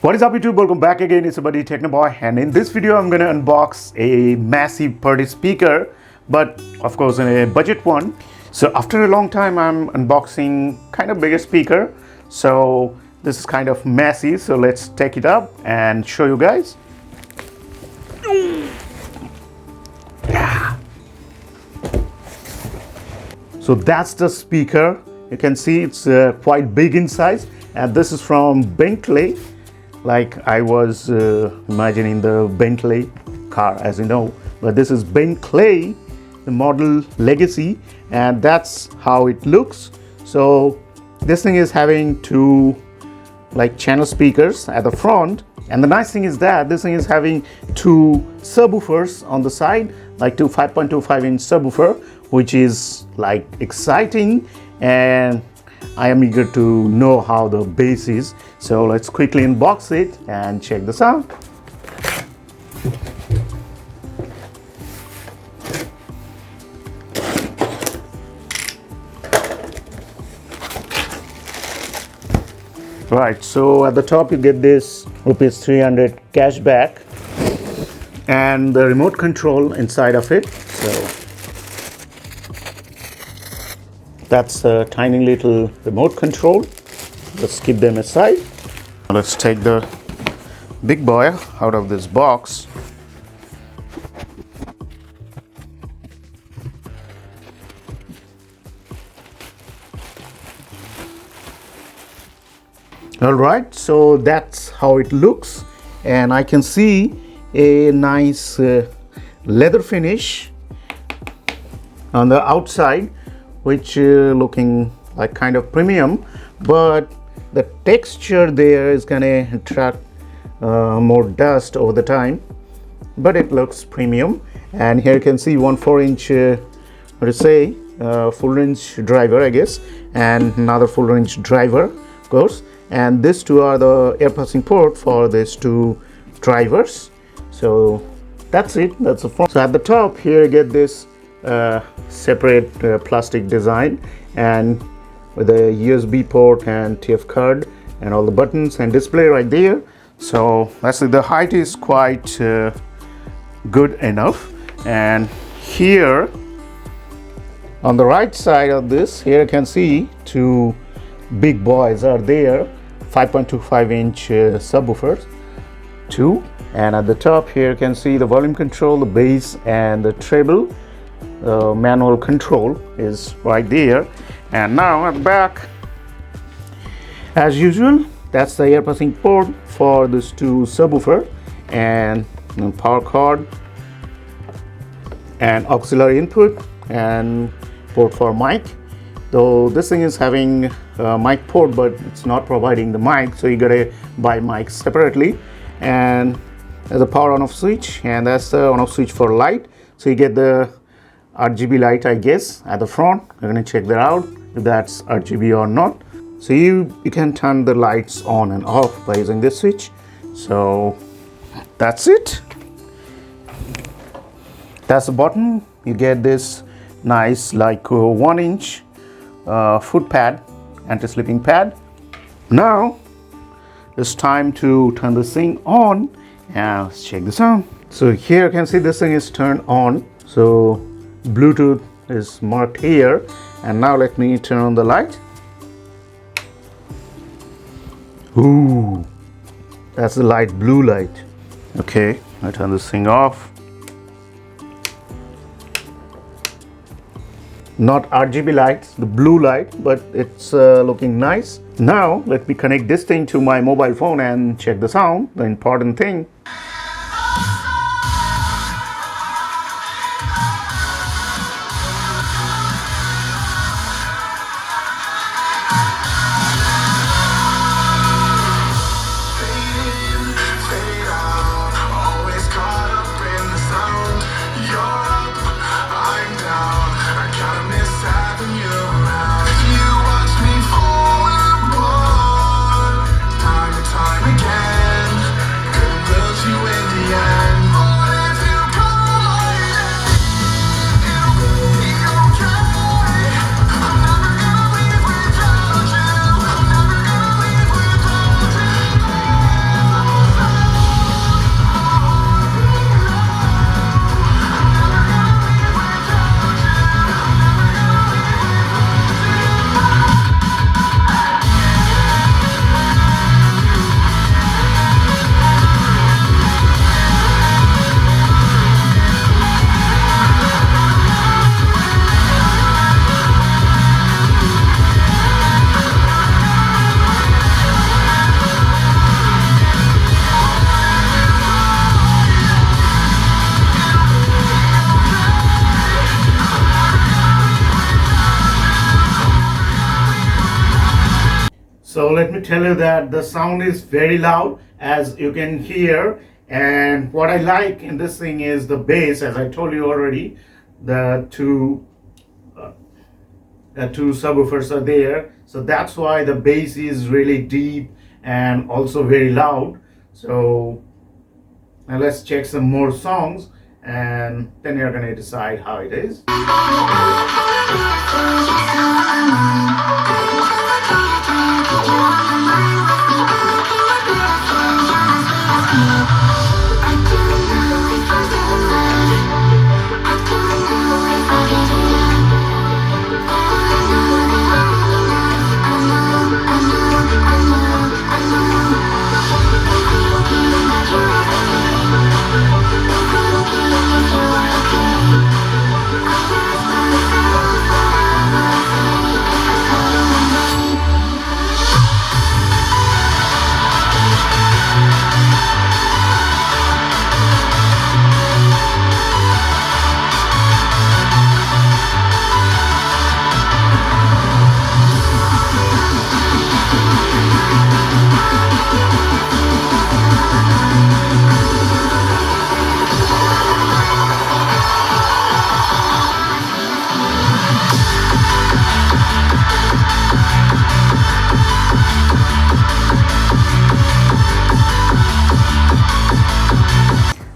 What is up YouTube? Welcome back again. It's your buddy Technoboy, and in this video I'm gonna unbox a massive party speaker, but of course in a budget one. So after a long time I'm unboxing kind of bigger speaker, so this is kind of messy, so let's take it up and show you guys. Yeah. So that's the speaker. You can see it's quite big in size, and this is from Bencley. Like I was imagining the Bencley car, as you know, but this is Bencley, the model Legacy, and that's how it looks. So this thing is having two like channel speakers at the front, and the nice thing is that this thing is having two subwoofers on the side, like two 5.25 inch subwoofer, which is like exciting, and I am eager to know how the bass is. So let's quickly unbox it and check this out. Right, so at the top you get this rupees 300 cashback and the remote control inside of it. So that's a tiny little remote control. Let's keep them aside. Let's take the big boy out of this box. All right, so that's how it looks, and I can see a nice leather finish on the outside, which looking like kind of premium, but the texture there is gonna attract more dust over the time, but it looks premium. And here you can see one 4-inch what to say full range driver, I guess, and another full range driver, of course, and these two are the air passing port for these two drivers. So that's it, that's the front. So at the top here you get this separate plastic design, and with a USB port and TF card and all the buttons and display right there. So that's it. The height is quite good enough. And here on the right side of this, here you can see two big boys are there, 5.25 inch subwoofers, two. And at the top here you can see the volume control, the bass and the treble. Manual control is right there. And now at the back, as usual, that's the air passing port for this two subwoofer, and power cord and auxiliary input and port for mic. Though this thing is having a mic port, but it's not providing the mic, so you gotta buy mic separately. And there's a power on off switch, and that's the on off switch for light. So you get the RGB light, I guess, at the front. We're gonna check that out, if that's RGB or not. So you can turn the lights on and off by using this switch. So that's it. That's the button. You get this nice like 1-inch foot pad, anti-slipping pad. Now it's time to turn this thing on, and let's check this out. So here you can see this thing is turned on. So Bluetooth is marked here, and now let me turn on the light. Ooh, that's the light, blue light. Okay, I turn this thing off. Not RGB lights, the blue light, but it's looking nice. Now let me connect this thing to my mobile phone and check the sound, the important thing. You let me tell you that the sound is very loud, as you can hear. And what I like in this thing is the bass, as I told you already. The two subwoofers are there, so that's why the bass is really deep and also very loud. So now let's check some more songs, and then you're gonna decide how it is.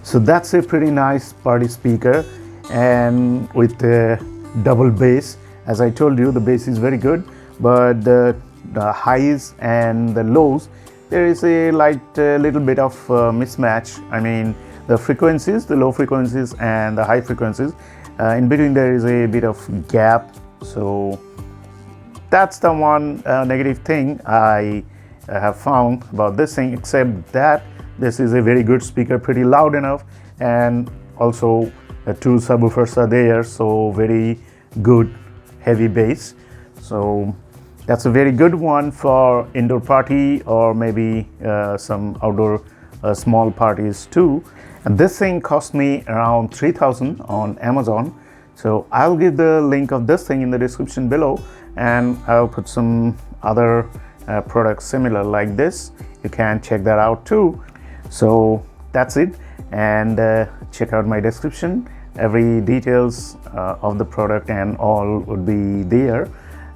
So that's a pretty nice party speaker, and with the double bass. As I told you, the bass is very good, but the highs and the lows, there is a little bit of mismatch. I mean, the frequencies, the low frequencies and the high frequencies, in between there is a bit of gap. So that's the one negative thing I have found about this thing, except that this is a very good speaker, pretty loud enough, and also two subwoofers are there, so very good heavy bass. So that's a very good one for indoor party, or maybe some outdoor small parties too. And this thing cost me around 3,000 on Amazon. So I'll give the link of this thing in the description below, and I'll put some other products similar like this. You can check that out too. So that's it, and check out my description. Every details of the product and all would be there,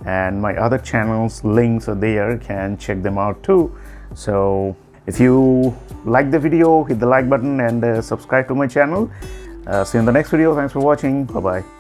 and my other channels links are there. You can check them out too. So if you like the video, hit the like button and subscribe to my channel. See you in the next video. Thanks for watching. Bye bye.